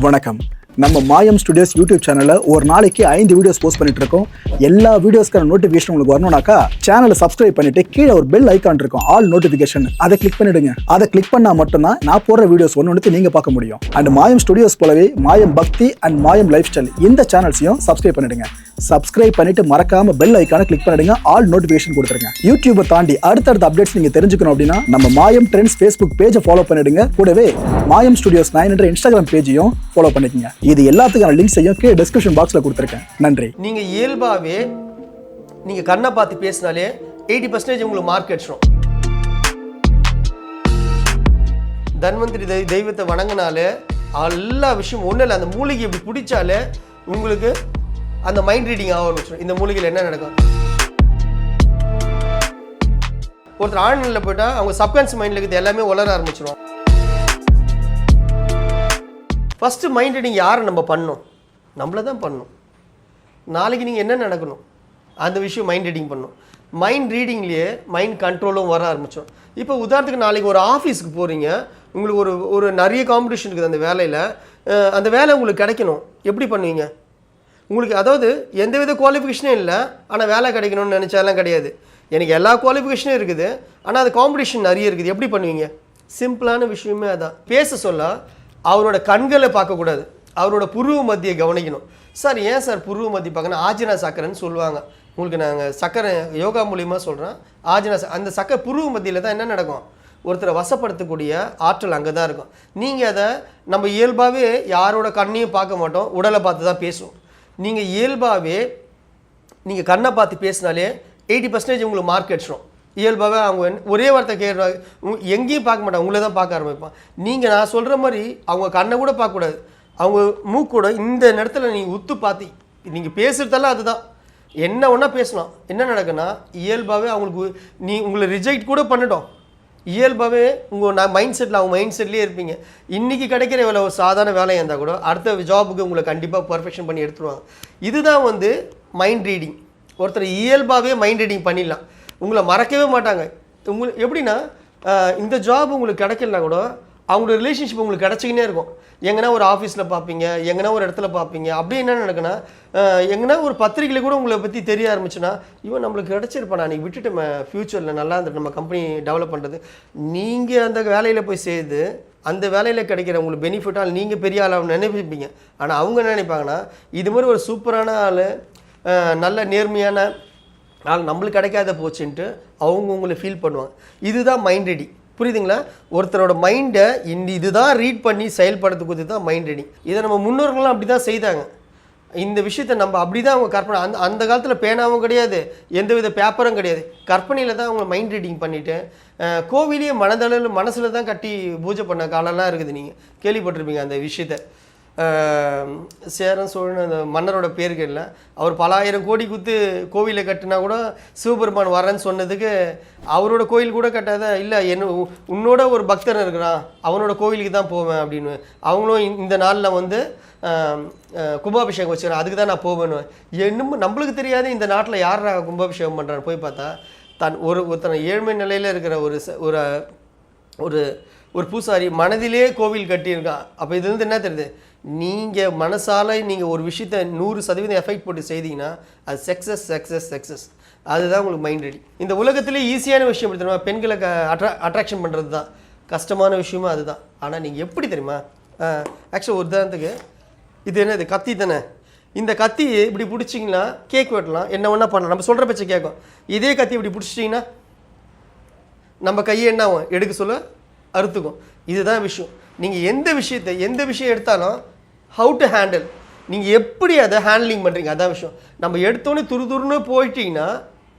வணக்கம். நம்ம மாயம் ஸ்டுடியோஸ் யூடியூப் சேனல்ல ஒரு நாளைக்கு 5 வீடியோஸ் போஸ்ட் பண்ணிட்டு இருக்கோம். எல்லா வீடியோஸ்க்கான நோட்டிஃபிகேஷன் உங்களுக்கு வரணும்னாக்கா சேனலை சப்ஸ்கிரைப் பண்ணிட்டு கீழே ஒரு பெல் ஐகான் இருக்கும், ஆல் நோட்டிஃபிகேஷன், அதை கிளிக் பண்ணிடுங்க. அதை கிளிக் பண்ணா மட்டும்தான் நான் போடுற வீடியோஸ் ஒன்று நீங்க பார்க்க முடியும். அண்ட் மாயம் ஸ்டுடியோஸ் போலவே மாயம் பக்தி அண்ட் மாயம் லைஃப் ஸ்டைல் இந்த சேனல்ஸையும் சப்ஸ்கிரைப் பண்ணிடுங்க. சப்ஸ்கிரைப் பண்ணிட்டு மறக்காம பெல் ஐகானை கிளிக் பண்ணிடுங்க, ஆல் நோட்டிஃபிகேஷன் கொடுத்துருங்க. யூடியூபை தாண்டி அடுத்தடுத்த அப்டேட்ஸ் நீங்க தெரிஞ்சுக்கணும் அப்படின்னா நம்ம மாயம் ட்ரெண்ட்ஸ் ஃபேஸ்புக் பேஜை ஃபாலோ பண்ணிடுங்க. கூடவே மாயம் ஸ்டுடியோஸ் 9 என்ற இன்ஸ்டாகிராம் பேஜையும் ஃபாலோ பண்ணிக்கங்க. இது எல்லாத்துக்கான லிங்க்ஸையும் கீழே டிஸ்கிரிப்ஷன் பாக்ஸ்ல கொடுத்துருக்கேன். நன்றி. நீங்க இயல்பாவே நீங்க கண்ணை பார்த்து பேசினாலே 80% உங்களுக்கு மார்க் அடிச்சிடும். தன்வந்திரி தெய்வத்தை வணங்கினாலே எல்லா விஷயம் ஒன்றும் இல்லை, அந்த மூலிகை இப்படி பிடிச்சாலே உங்களுக்கு அந்த மைண்ட் ரீடிங் ஆக ஆரம்பிச்சிடும். இந்த மூலிகையில் என்ன நடக்கும்? ஒருத்தர் ஆழ்நிலையில் போயிட்டா அவங்க சப்கான்ஷியஸ் மைண்டில் இருக்கிறது எல்லாமே வளர ஆரம்பிச்சிடும். ஃபஸ்ட்டு மைண்ட் ரீடிங் யாரை நம்ம பண்ணணும்? நம்மளை தான் பண்ணணும். நாளைக்கு நீங்கள் என்ன நடக்கணும் அந்த விஷயம் மைண்ட் ரீடிங் பண்ணணும். மைண்ட் ரீடிங்லேயே மைண்ட் கண்ட்ரோலும் வர ஆரம்பிச்சிடும். இப்போ உதாரணத்துக்கு நாளைக்கு ஒரு ஆஃபீஸுக்கு போகிறீங்க, உங்களுக்கு ஒரு நிறைய காம்படிஷன் இருக்குது அந்த வேலையில். அந்த வேலை உங்களுக்கு கிடைக்கணும், எப்படி பண்ணுவீங்க? உங்களுக்கு அதாவது எந்தவித குவாலிஃபிகேஷனும் இல்லை, ஆனால் வேலை கிடைக்கணும்னு நினச்சாலாம் கிடையாது. எனக்கு எல்லா குவாலிஃபிகேஷனும் இருக்குது, ஆனால் அது காம்படிஷன் நிறைய இருக்குது, எப்படி பண்ணுவீங்க? சிம்பிளான விஷயமே அதான். பேச சொல்ல அவரோட கண்களை பார்க்கக்கூடாது, அவரோட புருவ மத்தியை கவனிக்கணும். சார் ஏன் சார் புருவ மத்திய பார்க்கணும்? ஆஜினா சக்கரைன்னு சொல்லுவாங்க. உங்களுக்கு நாங்கள் சக்கரை யோகா மூலியமாக சொல்கிறேன். ஆஜினா அந்த சக்கரை புருவ மத்தியில் தான் என்ன நடக்கும்? ஒருத்தரை வசப்படுத்தக்கூடிய ஆற்றல் அங்கே தான் இருக்கும். நீங்கள் அதை நம்ம இயல்பாகவே யாரோட கண்ணையும் பார்க்க மாட்டோம், உடலை பார்த்து தான் பேசுவோம். நீங்கள் இயல்பாகவே நீங்கள் கண்ணை பார்த்து பேசினாலே 80% உங்களுக்கு மார்க் அடிச்சிடும். இயல்பாகவே அவங்க ஒரே வார்த்தை கேட்குறாங்க, எங்கேயும் பார்க்க மாட்டாங்க, உங்களை தான் பார்க்க ஆரம்பிப்பான். நீங்கள் நான் சொல்கிற மாதிரி அவங்க கண்ணை கூட பார்க்கக்கூடாது, அவங்க மூக்கூட இந்த நேரத்தில் நீங்கள் உத்து பார்த்து நீங்கள் பேசுகிறதெல்லாம் அதுதான். என்ன ஒன்றா பேசலாம். என்ன நடக்குன்னா இயல்பாகவே அவங்களுக்கு உங்களை ரிஜெக்ட் கூட பண்ணிட்டோம். இயல்பாகவே உங்கள் மைண்ட் செட்டில் அவங்க மைண்ட் செட்லேயே இருப்பீங்க. இன்றைக்கி கிடைக்கிற வேலை ஒரு சாதாரண வேலையாக இருந்தால் கூட அடுத்த ஜாபுக்கு உங்களை கண்டிப்பாக பர்ஃபெக்ஷன் பண்ணி எடுத்துருவாங்க. இதுதான் மைண்ட் ரீடிங். ஒருத்தர் இயல்பாகவே மைண்ட் ரீடிங் பண்ணிடலாம், உங்களை மறக்கவே மாட்டாங்க. உங்களுக்கு எப்படின்னா இந்த ஜாப் உங்களுக்கு கிடைக்கலனா கூட அவங்களோட ரிலேஷன்ஷிப் உங்களுக்கு கிடச்சிக்கினே இருக்கும். எங்கன்னா ஒரு ஆஃபீஸில் பார்ப்பீங்க, எங்கன்னா ஒரு இடத்துல பார்ப்பீங்க. அப்படி என்ன நடக்குன்னா எங்கன்னா ஒரு பத்திரிகையில் கூட உங்களை பற்றி தெரிய ஆரம்பிச்சுன்னா, இவன் நம்மளுக்கு கிடச்சிருப்பான், அன்றைக்கி விட்டுட்டு நம்ம ஃப்யூச்சரில் நல்லா இருந்துட்டு நம்ம கம்பெனி டெவலப் பண்ணுறது. நீங்கள் அந்த வேலையில் போய் செய்து அந்த வேலையில் கிடைக்கிற உங்களுக்கு பெனிஃபிட்டால் நீங்கள் பெரிய ஆளாக நினைப்பீங்க. ஆனால் அவங்க என்ன நினைப்பாங்கன்னா, இது மாதிரி ஒரு சூப்பரான ஆள், நல்ல நேர்மையான ஆள் நம்மளுக்கு கிடைக்காத போச்சுன்ட்டு அவங்க உங்களை ஃபீல் பண்ணுவாங்க. இதுதான் மைண்ட் ரீடிங். புரியுதுங்களா? ஒருத்தரோட மைண்டை இதுதான் ரீட் பண்ணி செயல்படுத்துறது தான் மைண்ட் ரீடிங். இதை நம்ம முன்னோர்கள்லாம் அப்படி தான் செய்தாங்க. இந்த விஷயத்தை நம்ம அப்படி தான் அவங்க கற்பனை. அந்த காலத்தில் பேனாவும் கிடையாது, எந்தவித பேப்பரும் கிடையாது, கற்பனையில் தான் அவங்க மைண்ட் ரீடிங் பண்ணிவிட்டு கோவிலையே மனசில் தான் கட்டி பூஜை பண்ண காலம்லாம் இருக்குது. நீங்கள் கேள்விப்பட்டிருப்பீங்க அந்த விஷயத்தை. சேரன் சோழன் அந்த மன்னரோட பேர்களில் அவர் பல ஆயிரம் கோடி குத்து கோவிலை கட்டினா கூட சிவபெருமான் வரேன்னு சொன்னதுக்கு அவரோட கோயில் கூட கட்டாத, இல்லை உன்னோட ஒரு பக்தன் இருக்கிறான், அவனோட கோவிலுக்கு தான் போவேன் அப்படின்னு. அவங்களும் இந்த நாளில் கும்பாபிஷேகம் வச்சுக்கிறேன், அதுக்கு தான் நான் போவேன்னு. இன்னும் நம்மளுக்கு தெரியாது இந்த நாட்டில் யார் கும்பாபிஷேகம் பண்ணுறான்னு. போய் பார்த்தா ஒருத்தனை ஏழ்மை நிலையில் இருக்கிற ஒரு பூசாரி மனதிலே கோவில் கட்டியிருக்கான். அப்போ இதுலேருந்து என்ன தெரியுது? நீங்கள் மனசால நீங்கள் ஒரு விஷயத்தை 100% எஃபெக்ட் போட்டு செய்தீங்கன்னா அது சக்ஸஸ். அதுதான் உங்களுக்கு மைண்ட் ரீடிங். இந்த உலகத்திலே ஈஸியான விஷயம் எப்படி தெரியுமா? பெண்களை அட்ராக்ஷன் பண்ணுறது தான். கஷ்டமான விஷயமும் அதுதான். ஆனால் நீங்கள் எப்படி தெரியுமா? ஆக்சுவலாக ஒரு உதாரணத்துக்கு இது என்னது? கத்தி தானே. இந்த கத்தி இப்படி பிடிச்சிங்கன்னா கேக் வெட்டலாம், என்ன ஒன்றா பண்ணலாம், நம்ம சொல்கிற பட்சம் கேட்கும். இதே கத்தி இப்படி பிடிச்சிட்டிங்கன்னா நம்ம கையை என்ன ஆகும்? எடுக்க சொல்ல அறுத்துக்கும். இதுதான் விஷயம். நீங்கள் எந்த விஷயம் எடுத்தாலும் ஹவு டு ஹேண்டில், நீங்கள் எப்படி அதை ஹேண்ட்லிங் பண்ணுறீங்க, அதான் விஷயம். நம்ம எடுத்தோன்னே துருன்னு போயிட்டீங்கன்னா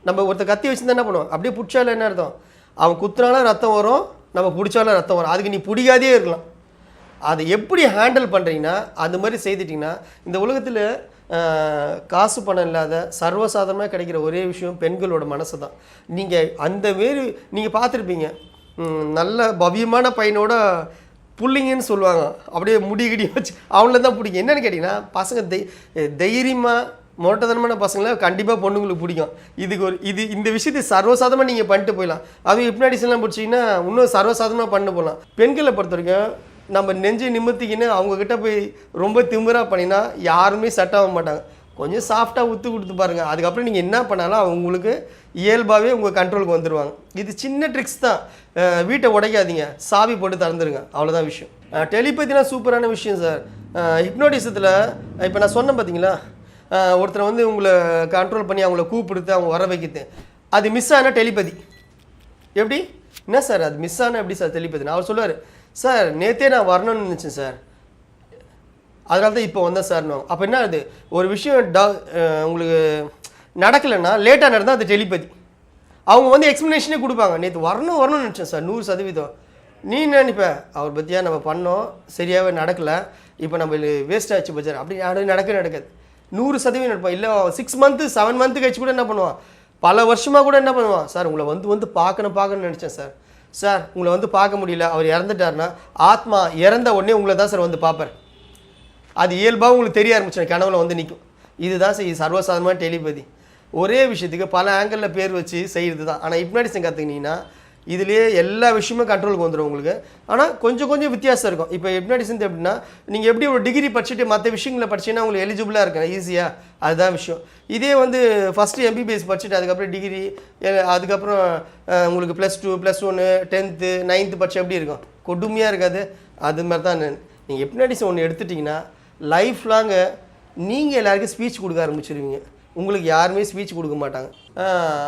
நம்ம ஒருத்தர் கத்தி வச்சுருந்தா என்ன பண்ணுவோம்? அப்படியே பிடிச்சாலும் என்ன அர்த்தம்? அவன் குத்துனாலும் ரத்தம் வரும், நம்ம பிடிச்சாலும் ரத்தம் வரும். அதுக்கு நீ பிடிக்காதே இருக்கலாம். அதை எப்படி ஹேண்டில் பண்ணுறீங்கன்னா அது மாதிரி செய்துட்டிங்கன்னா இந்த உலகத்தில் காசு பணம் இல்லாத சர்வசாதாரணமாக கிடைக்கிற ஒரே விஷயம் பெண்களோட மனசு தான். நீங்கள் அந்த மாரி நீங்கள் பார்த்துருப்பீங்க, நல்ல பவ்யமான பையனோட புள்ளிங்கன்னு சொல்லுவாங்க, அப்படியே முடிகிடி வச்சு அவங்கள தான் பிடிக்கும். என்னென்னு கேட்டிங்கன்னா பசங்க தைரியமாக மொட்டத்தனமான பசங்களை கண்டிப்பாக பொண்ணுங்களுக்கு பிடிக்கும். இந்த விஷயத்தை சர்வசாதாரணமாக நீங்கள் பண்ணிட்டு போயிடலாம். அதுவும் ஹிப்னாட்டிசம்லாம் பிடிச்சிங்கன்னா இன்னும் சர்வசாதாரணமாக பண்ண போகலாம். பெண்களை பொறுத்த வரைக்கும் நம்ம நெஞ்சு நிமித்திக்கின்னு அவங்கக்கிட்ட போய் ரொம்ப திமிராக பண்ணினா யாருமே செட் ஆக மாட்டாங்க. கொஞ்சம் சாஃப்டாக ஊற்றி கொடுத்து பாருங்கள். அதுக்கப்புறம் நீங்கள் என்ன பண்ணாலும் அவங்களுக்கு இயல்பாகவே உங்கள் கண்ட்ரோலுக்கு வந்துடுவாங்க. இது சின்ன ட்ரிக்ஸ் தான். வீட்டை உடைக்காதீங்க, சாவி போட்டு திறந்துருங்க, அவ்வளோதான் விஷயம். டெலிபதினா சூப்பரான விஷயம் சார். ஹிப்னோட்டிசத்தில் இப்போ நான் சொன்னேன் பார்த்தீங்களா, ஒருத்தரை வந்து உங்களை கண்ட்ரோல் பண்ணி அவங்கள கூப்பிடுத்து அவங்க வர வைக்கிறது, அது மிஸ் ஆனால் டெலிபதி. எப்படி என்ன சார் அது மிஸ் ஆனால் எப்படி சார் டெலிபதி? அவர் சொல்லுவார், சார் நேற்றே நான் வரணும்னு நினச்சேன் சார், அதனால தான் இப்போ வந்தேன் சார்னு. அப்போ என்ன அது ஒரு விஷயம் உங்களுக்கு நடக்கலைன்னா லேட்டாக நடந்தால் அது டெலிபதி. அவங்க வந்து எக்ஸ்ப்ளனேஷனே கொடுப்பாங்க, நேற்று வரணும்னு நினச்சேன் சார் 100%. நீ நினைப்ப அவர் பற்றியா நம்ம பண்ணோம் சரியாகவே நடக்கலை, இப்போ நம்ம வேஸ்ட் ஆச்சு பட்ஜெட், அப்படி யாரும் நடக்காது. 100% நடப்பான். இல்லை 6 மந்த்து 7 மந்த்து கழிச்சு கூட என்ன பண்ணுவான், பல வருஷமாக கூட என்ன பண்ணுவான், சார் உங்களை வந்து பார்க்கணும்னு நினச்சேன் சார், சார் உங்களை வந்து பார்க்க முடியல, அவர் இறந்துட்டாருன்னா ஆத்மா இறந்த உடனே உங்களை தான் சார் வந்து பார்ப்பார். அது இயல்பாக உங்களுக்கு தெரிய ஆரம்பிச்சு கனவுல வந்து நிற்கும். இதுதான் சார் இது சர்வசாதாரணமான டெலிபதி. ஒரே விஷயத்துக்கு பல ஆங்கிளில் பேர் வச்சு செய்கிறது தான். ஆனால் ஹிப்னாட்டிசம் கற்றுக்கினீங்கன்னா இதுலேயே எல்லா விஷயமும் கண்ட்ரோலுக்கு வந்துடும் உங்களுக்கு. ஆனால் கொஞ்சம் வித்தியாசம் இருக்கும். இப்போ ஹிப்னாட்டிசம் எப்படின்னா, நீங்கள் எப்படி ஒரு டிகிரி படிச்சுட்டு மற்ற விஷயங்களை படிச்சீங்கன்னா உங்களுக்கு எலிஜிபிளாக இருக்கணும் ஈஸியாக, அதுதான் விஷயம். இதே வந்து ஃபஸ்ட்டு MBBS படிச்சுட்டு அதுக்கப்புறம் டிகிரி, அதுக்கப்புறம் உங்களுக்கு +2 +1 10th 9th படிச்சு எப்படி இருக்கும், கொடுமையாக இருக்காது. அது மாதிரி தான் நீங்கள் ஹிப்னாட்டிசம் ஒன்று எடுத்துட்டிங்கன்னா லைஃப் லாங்கு நீங்கள் எல்லாருக்கும் ஸ்பீச் கொடுக்க ஆரம்பிச்சிருவீங்க. உங்களுக்கு யாருமே ஸ்பீச் கொடுக்க மாட்டாங்க.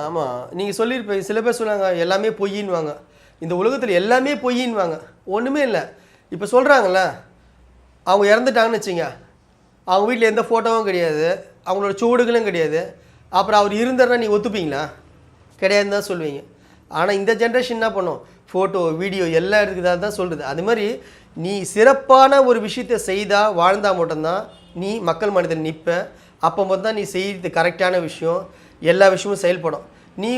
ஆமாம், நீங்கள் சொல்லியிருப்பீங்க, சில பேர் சொல்லுவாங்க எல்லாமே பொய்யின்வாங்க, இந்த உலகத்தில் எல்லாமே பொய்யின்வாங்க. ஒன்றுமே இல்லை. இப்போ சொல்கிறாங்கல்ல, அவங்க இறந்துட்டாங்கன்னு வச்சுங்க, அவங்க வீட்டில் எந்த ஃபோட்டோவும் கிடையாது, அவங்களோட சுவடுகளும் கிடையாது, அப்புறம் அவர் இருந்தாருன்னா நீங்கள் ஒத்துப்பீங்களா? கிடையாதுன்னு தான் சொல்லுவீங்க. ஆனால் இந்த ஜென்ரேஷன் என்ன பண்ணும், ஃபோட்டோ வீடியோ எல்லாம் இருக்குதா தான் சொல்கிறது. அது மாதிரி நீ சிறப்பான ஒரு விஷயத்தை செய்தால் வாழ்ந்தால் மட்டும்தான் நீ மக்கள் மனிதன் நிற்ப. அப்போ மட்டும் தான் நீ செய்கிறது கரெக்டான விஷயம், எல்லா விஷயமும் செயல்படும். நீ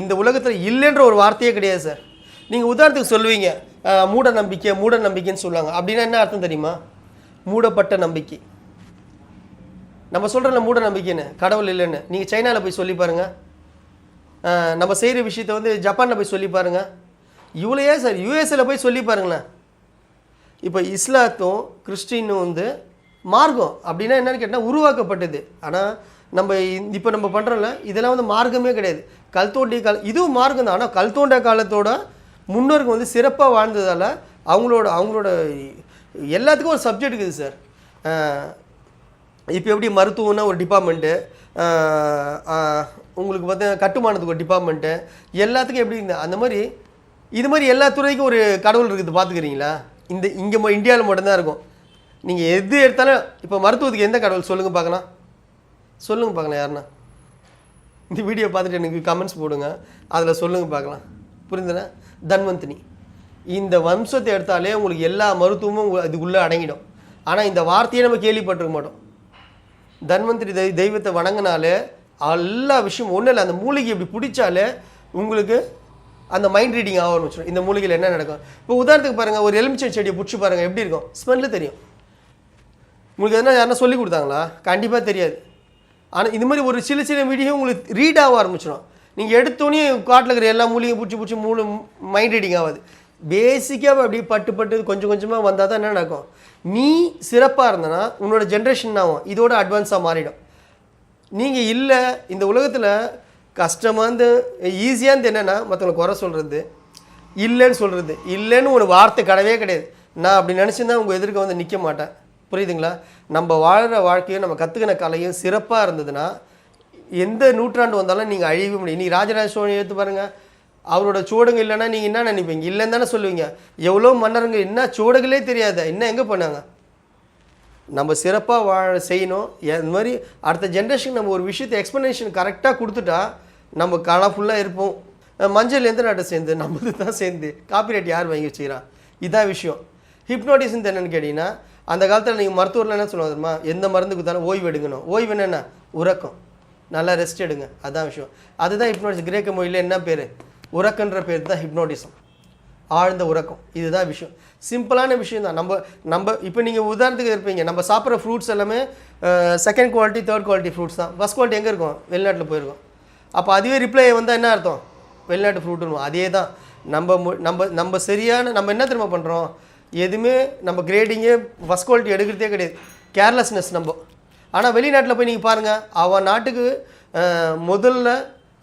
இந்த உலகத்தில் இல்லைன்ற ஒரு வார்த்தையே கிடையாது சார். நீங்கள் உதாரணத்துக்கு சொல்லுவீங்க மூட நம்பிக்கைன்னு சொல்லுவாங்க. அப்படின்னா என்ன அர்த்தம் தெரியுமா? மூடப்பட்ட நம்பிக்கை. நம்ம சொல்கிறோம்ல மூட நம்பிக்கைன்னு, கடவுள் இல்லைன்னு. நீங்கள் சைனாவில் போய் சொல்லி பாருங்கள், நம்ம செய்கிற விஷயத்தை வந்து ஜப்பானில் போய் சொல்லி பாருங்கள், இவ்வளோயே சார் யூஎஸ்ஏல போய் சொல்லி பாருங்களேன். இப்போ இஸ்லாத்தும் கிறிஸ்டினும் வந்து மார்க்கம் அப்படின்னா என்னென்னு கேட்டால் உருவாக்கப்பட்டது. ஆனால் இப்போ நம்ம பண்ணுறோம்ல, இதெல்லாம் வந்து மார்க்கமே கிடையாது. இதுவும் மார்க்கம் தான். ஆனால் கல் தோண்டிய காலத்தோட முன்னோருக்கு வந்து சிறப்பாக வாழ்ந்ததால் அவங்களோட எல்லாத்துக்கும் ஒரு சப்ஜெக்ட் இருக்குது சார். இப்போ எப்படி மருத்துவம்னா ஒரு டிபார்ட்மெண்ட்டு, உங்களுக்கு பார்த்தீங்கன்னா கட்டுமானத்துக்கு ஒரு டிபார்ட்மெண்ட்டு, எல்லாத்துக்கும் எப்படி இருந்தது அந்த மாதிரி இது மாதிரி எல்லா துறைக்கும் ஒரு கடவுள் இருக்குது. பார்த்துக்கிறீங்களா? இங்கே இந்தியாவில் மட்டும்தான் இருக்கும். நீங்கள் எது எடுத்தாலும் இப்போ மருத்துவத்துக்கு எந்த கடவுள் சொல்லுங்கள் பார்க்கலாம், யாருன்னா இந்த வீடியோ பார்த்துட்டு எனக்கு கமெண்ட்ஸ் போடுங்க, அதில் சொல்லுங்கள் பார்க்கலாம். புரிந்துண்ணா? தன்வந்தினி. இந்த வம்சத்தை எடுத்தாலே உங்களுக்கு எல்லா மருத்துவமும் இதுக்குள்ளே அடங்கிடும். ஆனால் இந்த வார்த்தையை நம்ம கேள்விப்பட்டிருக்க மாட்டோம். தன்வந்திரி தெய்வத்தை வணங்கினாலே எல்லா விஷயம் ஒன்றும் இல்லை, அந்த மூலிகை இப்படி பிடிச்சாலே உங்களுக்கு அந்த மைண்ட் ரீடிங் ஆக ஆரம்பிச்சிடும். இந்த மூலிகையில் என்ன நடக்கும்? இப்போ உதாரணத்துக்கு பாருங்கள், ஒரு எலுமிச்சை செடியை பிடிச்சி பாருங்கள், எப்படி இருக்கும்? ஸ்மெல்லு தெரியும். உங்களுக்கு எதனா யாருன்னா சொல்லி கொடுத்தாங்களா? கண்டிப்பாக தெரியாது. ஆனால் இது மாதிரி ஒரு சில வீடியோ உங்களுக்கு ரீட் ஆக ஆரம்பிச்சிடும். நீங்கள் எடுத்தோன்னே காட்டில் இருக்கிற எல்லா மூலிகையும் பிடிச்சி மைண்ட் ரீடிங் ஆகாது. பேசிக்காக அப்படி பட்டு கொஞ்சமாக வந்தால் தான் என்ன நடக்கும்? நீ சிறப்பாக இருந்தனா உன்னோட ஜென்ரேஷன் ஆகும், இதோட அட்வான்ஸாக மாறிடும். நீங்கள் இல்லை, இந்த உலகத்தில் கஷ்டமானது ஈஸியானது என்னென்னா மற்றவங்களை குறை சொல்கிறது, இல்லைன்னு ஒரு வார்த்தை கிடையவே கிடையாது. நான் அப்படி நினச்சிருந்தா உங்கள் எதிர்க்க வந்து நிற்க மாட்டேன். புரியுதுங்களா? நம்ம வாழ்கிற வாழ்க்கையும் நம்ம கற்றுக்கின கலையும் சிறப்பாக இருந்ததுன்னா எந்த நூற்றாண்டு வந்தாலும் நீங்கள் அழிய முடியும். இன்றைக்கி ராஜராஜ சோழன் எடுத்து பாருங்கள், அவரோட சோடுங்க இல்லைன்னா நீங்கள் என்ன நினைப்பீங்க? இல்லைன்னு தானே சொல்லுவீங்க. எவ்வளோ மன்னருங்க என்ன சோடுகளே தெரியாது, என்ன எங்கே பண்ணாங்க? நம்ம சிறப்பாக செய்யணும். இந்த மாதிரி அடுத்த ஜென்ரேஷன் நம்ம ஒரு விஷயத்தை எக்ஸ்ப்ளனேஷன் கரெக்டாக கொடுத்துட்டா நம்ம கலர்ஃபுல்லாக இருப்போம். மஞ்சள் எந்த நாட்டை சேர்ந்து நம்மது தான் சேர்ந்து காப்பிரைட் யார் வாங்கி வச்சுக்கிறான்? இதான் விஷயம். ஹிப்னோட்டிசம் என்னென்னு கேட்டிங்கன்னா, அந்த காலத்தில் நீங்கள் மருத்துவரில் என்ன சொல்லுவாங்க தெரியுமா? எந்த மருந்து கொடுத்தாலும் ஓய்வு எடுக்கணும். ஓய்வு என்ன? உறக்கம். நல்லா ரெஸ்ட் எடுங்க, அதுதான் விஷயம். அதுதான் ஹிப்னோட்டிசம். கிரேக்க மொழியில் என்ன பேர்? உறக்கன்ற பேர் தான் ஹிப்னோட்டிசம், ஆழ்ந்த உறக்கம். இதுதான் விஷயம். சிம்பிளான விஷயம் தான். நம்ம இப்போ நீங்கள் உதாரணத்துக்கு இருப்பீங்க, நம்ம சாப்பிட்ற ஃப்ரூட்ஸ் எல்லாமே second quality third quality fruits தான். ஃபஸ்ட் குவாலிட்டி எங்கே இருக்கும்? வெளிநாட்டில் போயிருக்கோம். அப்போ அதுவே ரிப்ளை வந்தால் என்ன அர்த்தம்? வெளிநாட்டு ஃப்ரூட்டுன்னு. அதே தான் நம்ம சரியான நம்ம என்ன திரும்ப பண்ணுறோம்? எதுவுமே நம்ம கிரேடிங்கே ஃபஸ்ட் குவாலிட்டி எடுக்கிறதே கிடையாது, கேர்லெஸ்னஸ் நம்ம. ஆனால் வெளிநாட்டில் போய் நீங்கள் பாருங்கள், அவன் நாட்டுக்கு முதல்ல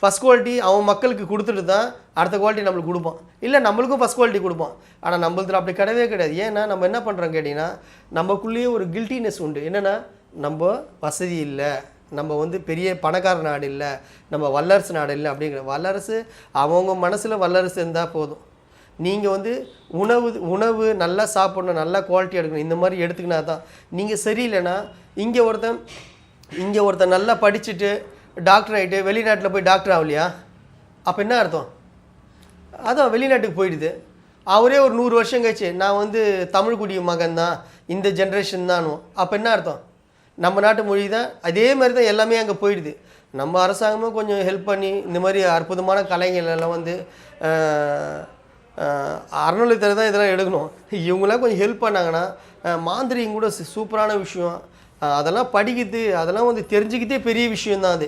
ஃபஸ்ட் குவாலிட்டி அவன் மக்களுக்கு கொடுத்துட்டு தான் அடுத்த குவாலிட்டி நம்மளுக்கு கொடுப்பான், இல்லை நம்மளுக்கும் ஃபஸ்ட் குவாலிட்டி கொடுப்பான். ஆனால் நம்மளது அப்படி கிடையவே கிடையாது. ஏன்னா நம்ம என்ன பண்ணுறோம் கேட்டிங்கன்னா, நம்மக்குள்ளேயே ஒரு கில்ட்டினஸ் உண்டு. என்னென்னா நம்ம வசதி இல்லை, நம்ம வந்து பெரிய பணக்கார நாடு இல்லை, நம்ம வல்லரசு நாடு இல்லை அப்படிங்கிற. வல்லரசு அவங்கவுங்க மனசில் வல்லரசு இருந்தால் போதும். நீங்கள் வந்து உணவு நல்லா சாப்பிடணும், நல்லா குவாலிட்டி எடுக்கணும், இந்த மாதிரி எடுத்துக்கினா தான். நீங்கள் சரியில்லைன்னா இங்கே ஒருத்தன் நல்லா படிச்சுட்டு டாக்டர் ஆகிட்டு வெளிநாட்டில் போய் டாக்டர் ஆகலையா, அப்போ என்ன அர்த்தம்? அதான் வெளிநாட்டுக்கு போயிடுது. அவரே ஒரு 100 வருஷம் கழிச்சு நான் வந்து தமிழ் குடி மகன் தான், இந்த ஜென்ரேஷன் தானும், அப்போ என்ன அர்த்தம்? நம்ம நாட்டு மொழி தான் அதே மாதிரி தான் எல்லாமே அங்கே போயிடுது. நம்ம அரசாங்கமும் கொஞ்சம் ஹெல்ப் பண்ணி இந்த மாதிரி அற்புதமான கலைஞர்கள் எல்லாம் வந்து அறநிலையத்துறை தான் இதெல்லாம் எடுக்கணும். இவங்களாம் கொஞ்சம் ஹெல்ப் பண்ணாங்கன்னா மாந்திரிகம் கூட சூப்பரான விஷயம். அதெல்லாம் படிக்கிறது, அதெல்லாம் வந்து தெரிஞ்சுக்கிட்டே பெரிய விஷயந்தான் அது.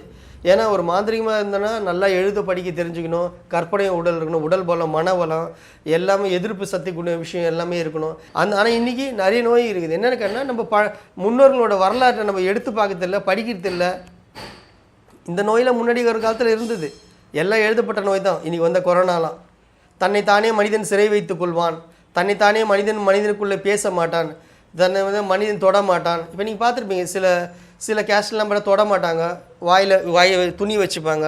ஏன்னா ஒரு மாந்திரிகமாக இருந்தோன்னா நல்லா எழுத படிக்க தெரிஞ்சுக்கணும், கற்பனை உடல் இருக்கணும், உடல் பலம், மனபலம் எல்லாமே, எதிர்ப்பு சக்தி கூடிய விஷயம் எல்லாமே இருக்கணும். ஆனால் இன்றைக்கி நிறைய நோய் இருக்குது. என்னென்னு கேட்டால் நம்ம முன்னோர்களோட வரலாற்றை நம்ம எடுத்து பார்க்கறதில்ல, படிக்கிறதில்ல. இந்த நோயில் முன்னாடி ஒரு காலத்தில் இருந்தது, எல்லாம் எழுதப்பட்ட நோய் தான். இன்றைக்கி வந்த கொரோனாலாம் தன்னைத்தானே மனிதன் சிறை வைத்துக் கொள்வான், தன்னைத்தானே மனிதனுக்குள்ளே பேச மாட்டான், தன்னை வந்து மனிதன் தொட மாட்டான். இப்போ நீங்கள் பார்த்துருப்பீங்க, சில கேஸ்ட்லாம் கூட தொட மாட்டாங்க, வாயை துணி வச்சுப்பாங்க,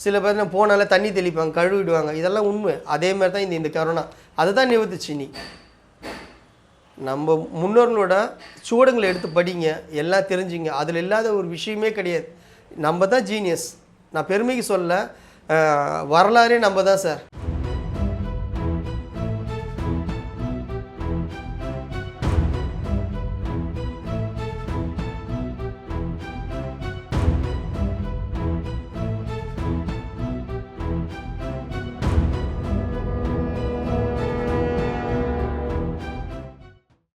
சில பேர் போனால தண்ணி தெளிப்பாங்க, கழுவிடுவாங்க. இதெல்லாம் உண்மை. அதே மாதிரி தான் இந்த கொரோனா அதுதான் நிவர்த்திச்சு. நீ நம்ம முன்னோர்களோட சுவடுங்களை எடுத்து படிங்க, எல்லாம் தெரிஞ்சுங்க. அதில் இல்லாத ஒரு விஷயமே கிடையாது. நம்ம தான் ஜீனியஸ். நான் பெருமைக்கு சொல்ல, வரலாறே நம்ம தான் சார்.